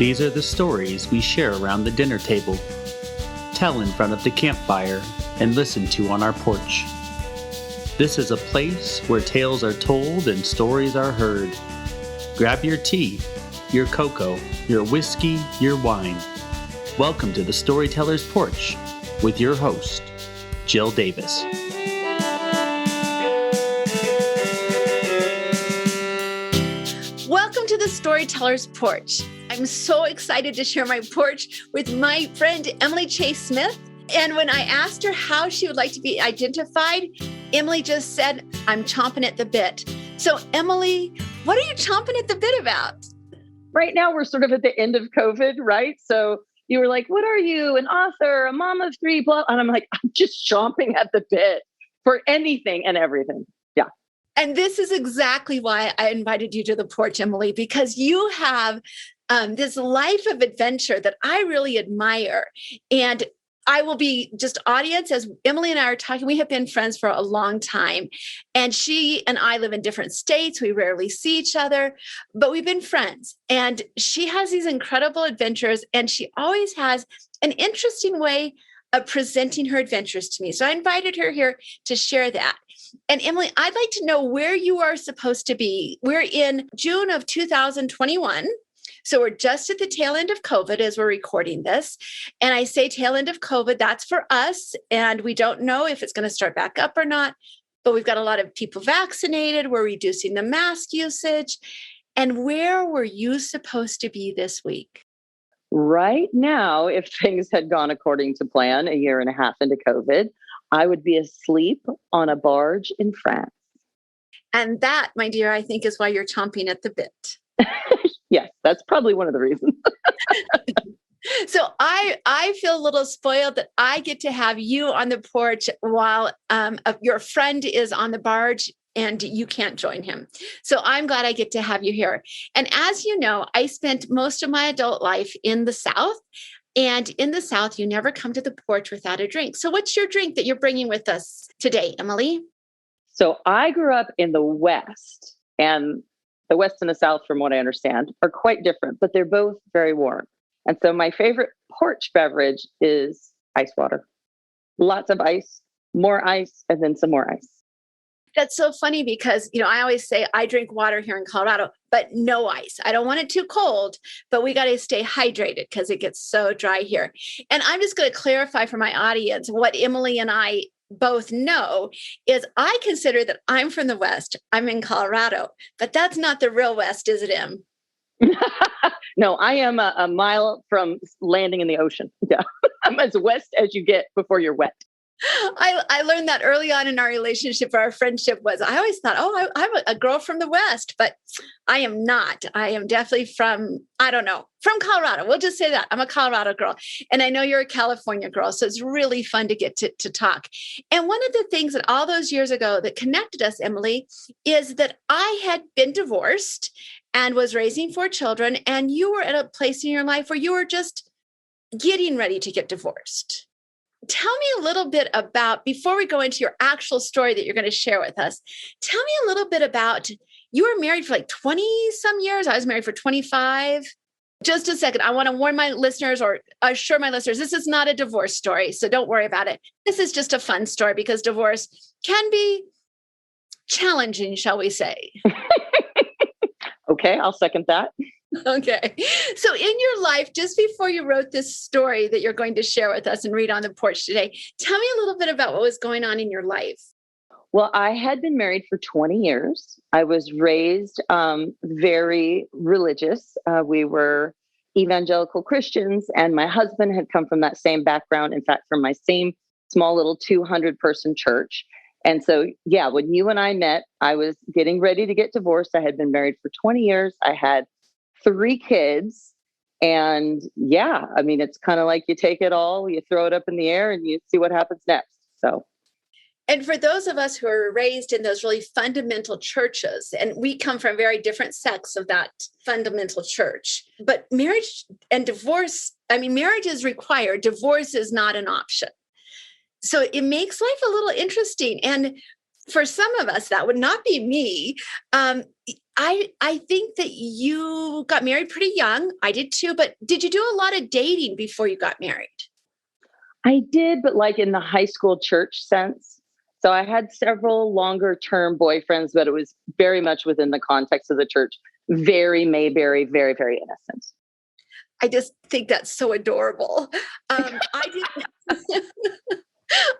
These are the stories we share around the dinner table, tell in front of the campfire, and listen to on our porch. This is a place where tales are told and stories are heard. Grab your tea, your cocoa, your whiskey, your wine. Welcome to the Storyteller's Porch with your host, Jill Davis. Welcome to the Storyteller's Porch. I'm so excited to share my porch with my friend Emily Chase Smith. And when I asked her how she would like to be identified, Emily just said, I'm chomping at the bit. So Emily, what are you chomping at the bit about? Right now, we're sort of at the end of COVID, right? So you were like, what are you? An author, a mom of three, blah. And I'm like, I'm just chomping at the bit for anything and everything. Yeah. And this is exactly why I invited you to the porch, Emily, because you have this life of adventure that I really admire. And I will be just audience as Emily and I are talking. We have been friends for a long time, and she and I live in different states. We rarely see each other, but we've been friends. And she has these incredible adventures, and she always has an interesting way of presenting her adventures to me. So I invited her here to share that. And Emily, I'd like to know where you are supposed to be. We're in June of 2021. So we're just at the tail end of COVID as we're recording this. And I say tail end of COVID, that's for us. And we don't know if it's going to start back up or not, but we've got a lot of people vaccinated. We're reducing the mask usage. And where were you supposed to be this week? Right now, if things had gone according to plan a year and a half into COVID, I would be asleep on a barge in France. And that, my dear, I think is why you're chomping at the bit. Yes, that's probably one of the reasons. So I feel a little spoiled that I get to have you on the porch while your friend is on the barge and you can't join him. So I'm glad I get to have you here. And as you know, I spent most of my adult life in the South. And in the South, you never come to the porch without a drink. So what's your drink that you're bringing with us today, Emily? So I grew up in the West, and the West and the South, from what I understand, are quite different, but they're both very warm. And so my favorite porch beverage is ice water. Lots of ice, more ice, and then some more ice. That's so funny because, I always say I drink water here in Colorado, but no ice. I don't want it too cold, but we got to stay hydrated because it gets so dry here. And I'm just going to clarify for my audience what Emily and I both know is I consider that I'm from the West. I'm in Colorado, but that's not the real West, is it, Em? No, I am a mile from landing in the ocean. Yeah, I'm as west as you get before you're wet. I learned that early on in our relationship, our friendship was, I always thought, I'm a girl from the West, but I am not. I am definitely from Colorado. We'll just say that. I'm a Colorado girl. And I know you're a California girl. So it's really fun to get to talk. And one of the things that all those years ago that connected us, Emily, is that I had been divorced and was raising 4 children. And you were at a place in your life where you were just getting ready to get divorced. Tell me a little bit about, before we go into your actual story that you're going to share with us, tell me a little bit about, you were married for like 20 some years. I was married for 25. Just a second. I want to warn my listeners or assure my listeners, this is not a divorce story. So don't worry about it. This is just a fun story because divorce can be challenging, shall we say. Okay, I'll second that. Okay. So in your life, just before you wrote this story that you're going to share with us and read on the porch today, tell me a little bit about what was going on in your life. Well, I had been married for 20 years. I was raised very religious. We were evangelical Christians, and my husband had come from that same background. In fact, from my same small little 200-person church. And so, yeah, when you and I met, I was getting ready to get divorced. I had been married for 20 years. I had 3 kids. And yeah, I mean, it's kind of like you take it all, you throw it up in the air and you see what happens next. So. And for those of us who are raised in those really fundamental churches, and we come from very different sects of that fundamental church, but marriage and divorce, marriage is required. Divorce is not an option. So it makes life a little interesting. And For some of us, that would not be me. I think that you got married pretty young. I did too, but did you do a lot of dating before you got married? I did, but like in the high school church sense. So I had several longer term boyfriends, but it was very much within the context of the church. Very Mayberry, very, very innocent. I just think that's so adorable. I did.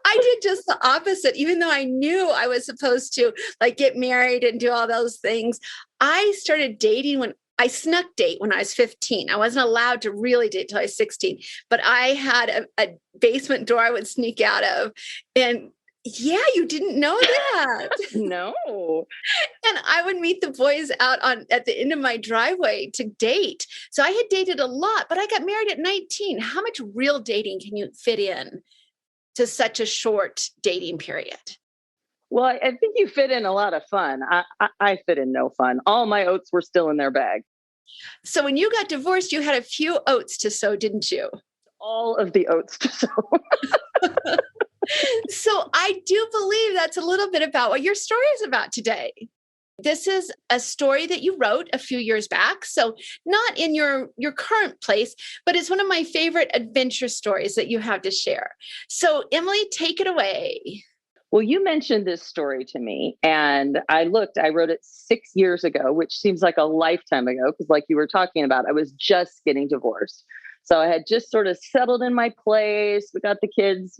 I did just the opposite, even though I knew I was supposed to like get married and do all those things. I started dating when I snuck date when I was 15. I wasn't allowed to really date till I was 16, but I had a basement door I would sneak out of. And yeah, you didn't know that. No. And I would meet the boys out at the end of my driveway to date. So I had dated a lot, but I got married at 19. How much real dating can you fit in to such a short dating period? Well, I think you fit in a lot of fun. I fit in no fun. All my oats were still in their bag. So when you got divorced, you had a few oats to sow, didn't you? All of the oats to sow. So I do believe that's a little bit about what your story is about today. This is a story that you wrote a few years back. So not in your current place, but it's one of my favorite adventure stories that you have to share. So Emily, take it away. Well, you mentioned this story to me and I wrote it 6 years ago, which seems like a lifetime ago because like you were talking about, I was just getting divorced. So I had just sort of settled in my place. We got the kids,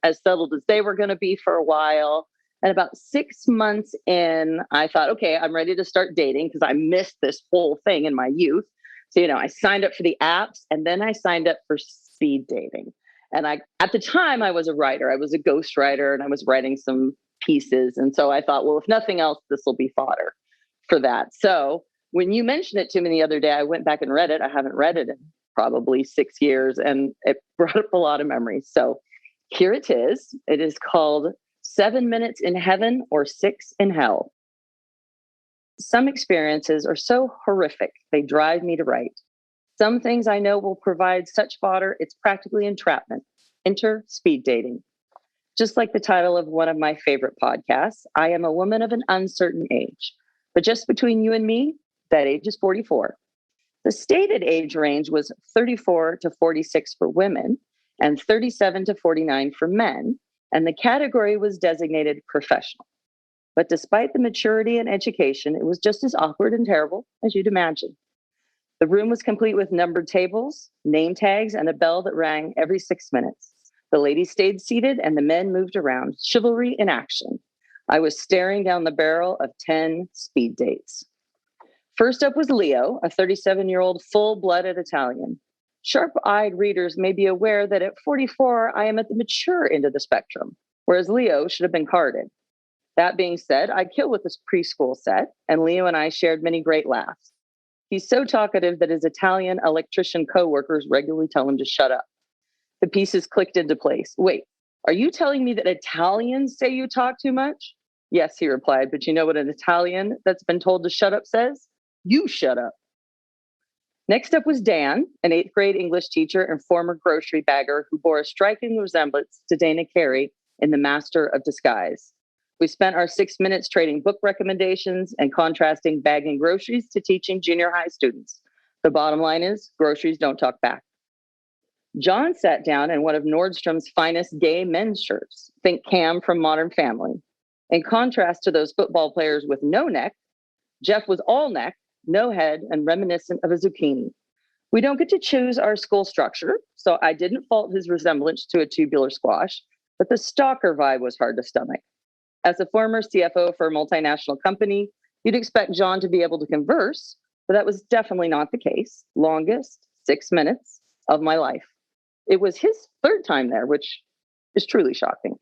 as settled as they were going to be for a while. And about 6 months in, I thought, okay, I'm ready to start dating because I missed this whole thing in my youth. So, I signed up for the apps and then I signed up for speed dating. And at the time I was a writer. I was a ghostwriter and I was writing some pieces. And so I thought, well, if nothing else, this will be fodder for that. So when you mentioned it to me the other day, I went back and read it. I haven't read it in probably 6 years and it brought up a lot of memories. So here it is. It is called 7 Minutes in Heaven or 6 in Hell. Some experiences are so horrific, they drive me to write. Some things I know will provide such fodder, it's practically entrapment. Enter speed dating. Just like the title of one of my favorite podcasts, I am a woman of an uncertain age. But just between you and me, that age is 44. The stated age range was 34 to 46 for women and 37 to 49 for men, and the category was designated professional. But despite the maturity and education, it was just as awkward and terrible as you'd imagine. The room was complete with numbered tables, name tags, and a bell that rang every 6 minutes. The ladies stayed seated and the men moved around, chivalry in action. I was staring down the barrel of 10 speed dates. First up was Leo, a 37-year-old full-blooded Italian. Sharp-eyed readers may be aware that at 44, I am at the mature end of the spectrum, whereas Leo should have been carded. That being said, I'd kill with this preschool set, and Leo and I shared many great laughs. He's so talkative that his Italian electrician coworkers regularly tell him to shut up. The pieces clicked into place. Wait, are you telling me that Italians say you talk too much? Yes, he replied, but you know what an Italian that's been told to shut up says? You shut up. Next up was Dan, an 8th grade English teacher and former grocery bagger who bore a striking resemblance to Dana Carey in The Master of Disguise. We spent our 6 minutes trading book recommendations and contrasting bagging groceries to teaching junior high students. The bottom line is groceries don't talk back. John sat down in one of Nordstrom's finest gay men's shirts. Think Cam from Modern Family. In contrast to those football players with no neck, Jeff was all neck, no head, and reminiscent of a zucchini. We don't get to choose our skull structure, so I didn't fault his resemblance to a tubular squash, but the stalker vibe was hard to stomach. As a former CFO for a multinational company, you'd expect John to be able to converse, but that was definitely not the case. Longest 6 minutes of my life. It was his third time there, which is truly shocking.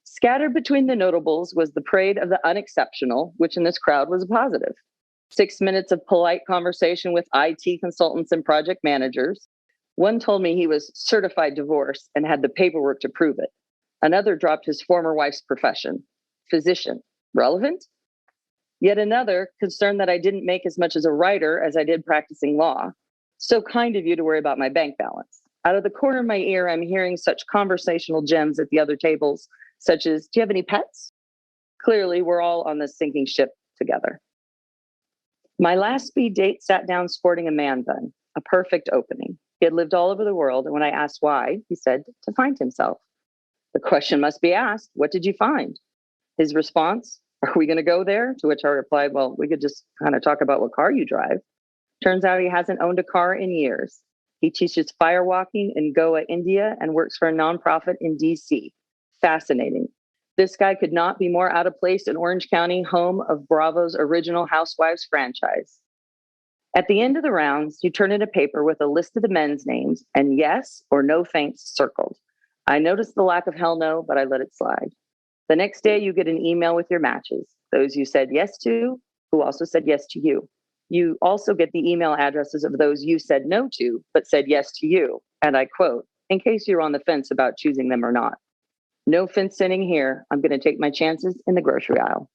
Scattered between the notables was the parade of the unexceptional, which in this crowd was a positive. 6 minutes of polite conversation with IT consultants and project managers. One told me he was certified divorced and had the paperwork to prove it. Another dropped his former wife's profession, physician. Relevant? Yet another concerned that I didn't make as much as a writer as I did practicing law. So kind of you to worry about my bank balance. Out of the corner of my ear, I'm hearing such conversational gems at the other tables, such as, do you have any pets? Clearly, we're all on this sinking ship together. My last speed date sat down sporting a man bun, a perfect opening. He had lived all over the world, and when I asked why, he said, to find himself. The question must be asked, what did you find? His response, are we going to go there? To which I replied, well, we could just kind of talk about what car you drive. Turns out he hasn't owned a car in years. He teaches firewalking in Goa, India, and works for a nonprofit in DC. Fascinating. This guy could not be more out of place in Orange County, home of Bravo's original Housewives franchise. At the end of the rounds, you turn in a paper with a list of the men's names and yes or no thanks circled. I noticed the lack of hell no, but I let it slide. The next day, you get an email with your matches, those you said yes to, who also said yes to you. You also get the email addresses of those you said no to, but said yes to you. And I quote, in case you're on the fence about choosing them or not. No fence sitting here. I'm going to take my chances in the grocery aisle.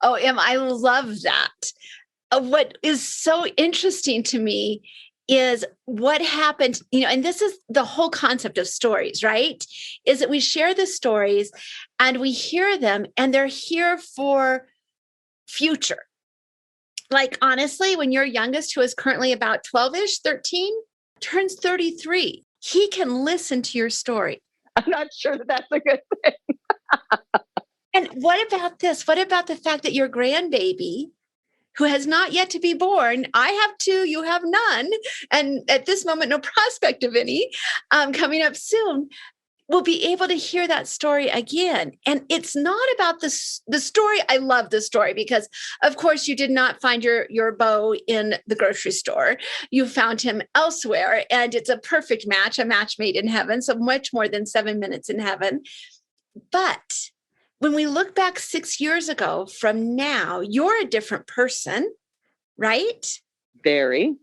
Oh, Em, I love that. What is so interesting to me is what happened, and this is the whole concept of stories, right? Is that we share the stories and we hear them and they're here for future. Like, honestly, when your youngest, who is currently about 12-ish, 13, turns 33, he can listen to your story. I'm not sure that that's a good thing. And what about this? What about the fact that your grandbaby, who has not yet to be born, I have two, you have none, and at this moment, no prospect of any, coming up soon, will be able to hear that story again. And it's not about the story. I love the story because, of course, you did not find your beau in the grocery store. You found him elsewhere, and it's a perfect match, a match made in heaven, so much more than 7 minutes in heaven. But when we look back 6 years ago from now, you're a different person, right? Very.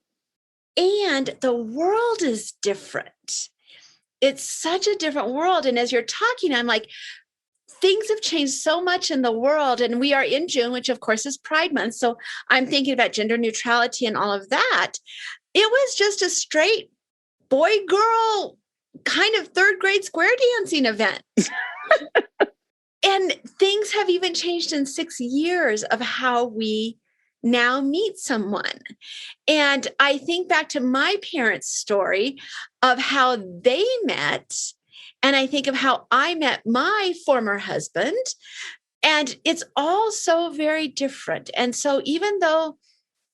And the world is different. It's such a different world. And as you're talking, I'm like, things have changed so much in the world. And we are in June, which of course is Pride Month. So I'm thinking about gender neutrality and all of that. It was just a straight boy-girl kind of third grade square dancing event. And things have even changed in 6 years of how we now meet someone. And I think back to my parents' story of how they met. And I think of how I met my former husband. And it's all so very different. And so even though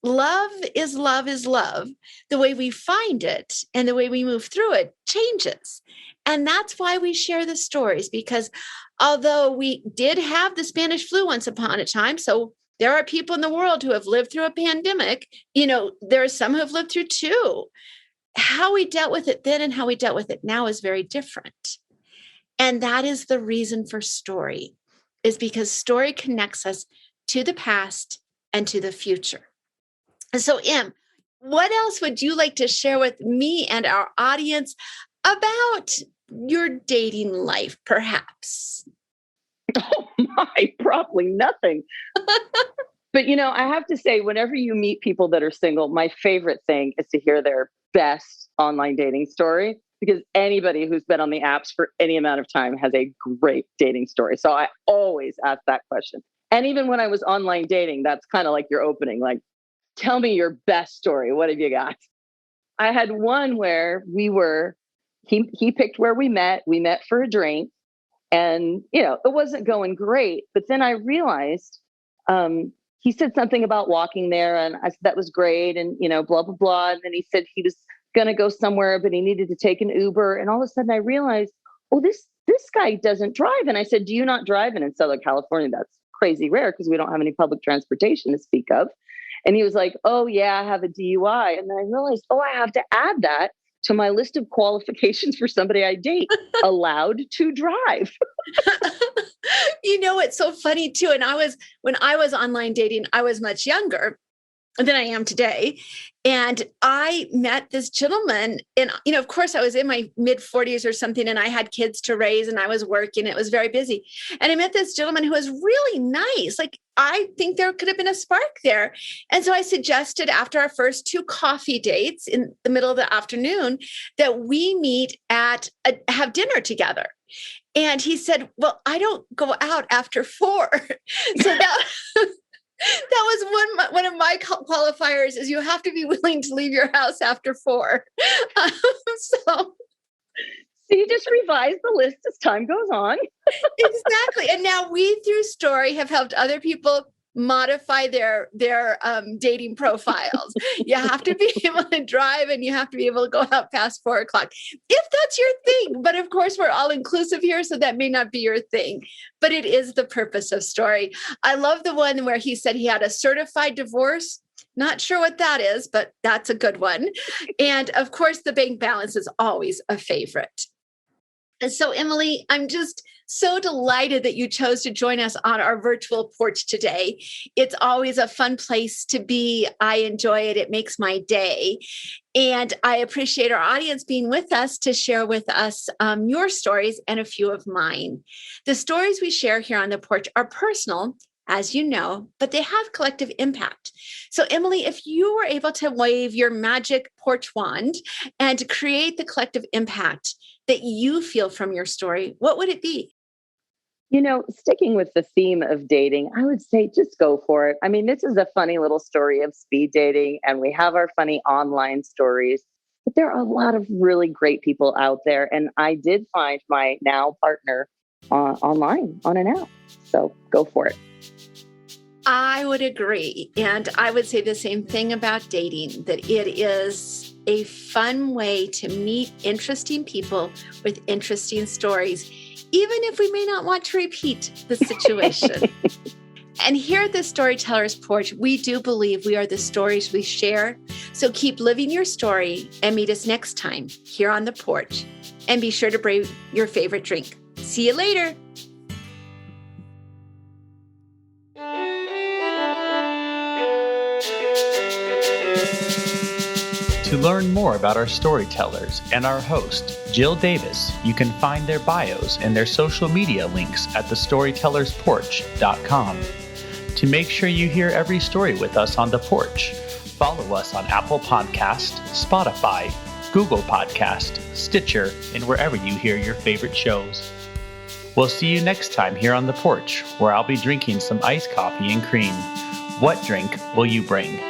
love is love, the way we find it and the way we move through it changes. And that's why we share the stories, because although we did have the Spanish flu once upon a time, so there are people in the world who have lived through a pandemic, there are some who have lived through two. How we dealt with it then and how we dealt with it now is very different. And that is the reason for story, is because story connects us to the past and to the future. And so, Em, what else would you like to share with me and our audience about your dating life, perhaps? Oh my, probably nothing. But, I have to say, whenever you meet people that are single, my favorite thing is to hear their best online dating story, because anybody who's been on the apps for any amount of time has a great dating story. So I always ask that question. And even when I was online dating, that's kind of like your opening, like, tell me your best story. What have you got? I had one where he picked where we met. We met for a drink. And, it wasn't going great. But then I realized he said something about walking there. And I said, that was great. And, blah, blah, blah. And then he said he was going to go somewhere, but he needed to take an Uber. And all of a sudden I realized, oh, this guy doesn't drive. And I said, do you not drive? And in Southern California, that's crazy rare because we don't have any public transportation to speak of. And he was like, oh, yeah, I have a DUI. And then I realized, I have to add that to my list of qualifications for somebody I date, allowed to drive. It's so funny too. And when I was online dating, I was much younger than I am today. And I met this gentleman and, of course I was in my mid 40s or something and I had kids to raise and I was working. It was very busy. And I met this gentleman who was really nice. Like, I think there could have been a spark there. And so I suggested after our first 2 coffee dates in the middle of the afternoon that we meet have dinner together. And he said, well, I don't go out after 4. So that was one of my qualifiers is you have to be willing to leave your house after 4. So you just revise the list as time goes on. Exactly. And now we, through Story, have helped other people modify their dating profiles. You have to be able to drive and you have to be able to go out past 4 o'clock if that's your thing. But of course, we're all inclusive here, so that may not be your thing. But it is the purpose of Story. I love the one where he said he had a certified divorce. Not sure what that is, but that's a good one. And of course, the bank balance is always a favorite. And so, Emily, I'm just so delighted that you chose to join us on our virtual porch today. It's always a fun place to be. I enjoy it. It makes my day. And I appreciate our audience being with us to share with us your stories and a few of mine. The stories we share here on the porch are personal, as you know, but they have collective impact. So, Emily, if you were able to wave your magic porch wand and create the collective impact that you feel from your story, what would it be? Sticking with the theme of dating, I would say just go for it. I mean, this is a funny little story of speed dating, and we have our funny online stories, but there are a lot of really great people out there. And I did find my now partner online on an app. So go for it. I would agree. And I would say the same thing about dating, that it is a fun way to meet interesting people with interesting stories, even if we may not want to repeat the situation. And here at the Storyteller's Porch, we do believe we are the stories we share. So keep living your story and meet us next time here on the porch. And be sure to bring your favorite drink. See you later. To learn more about our storytellers and our host, Jill Davis, you can find their bios and their social media links at thestorytellersporch.com. To make sure you hear every story with us on the porch, follow us on Apple Podcast, Spotify, Google Podcast, Stitcher, and wherever you hear your favorite shows. We'll see you next time here on the porch, where I'll be drinking some iced coffee and cream. What drink will you bring?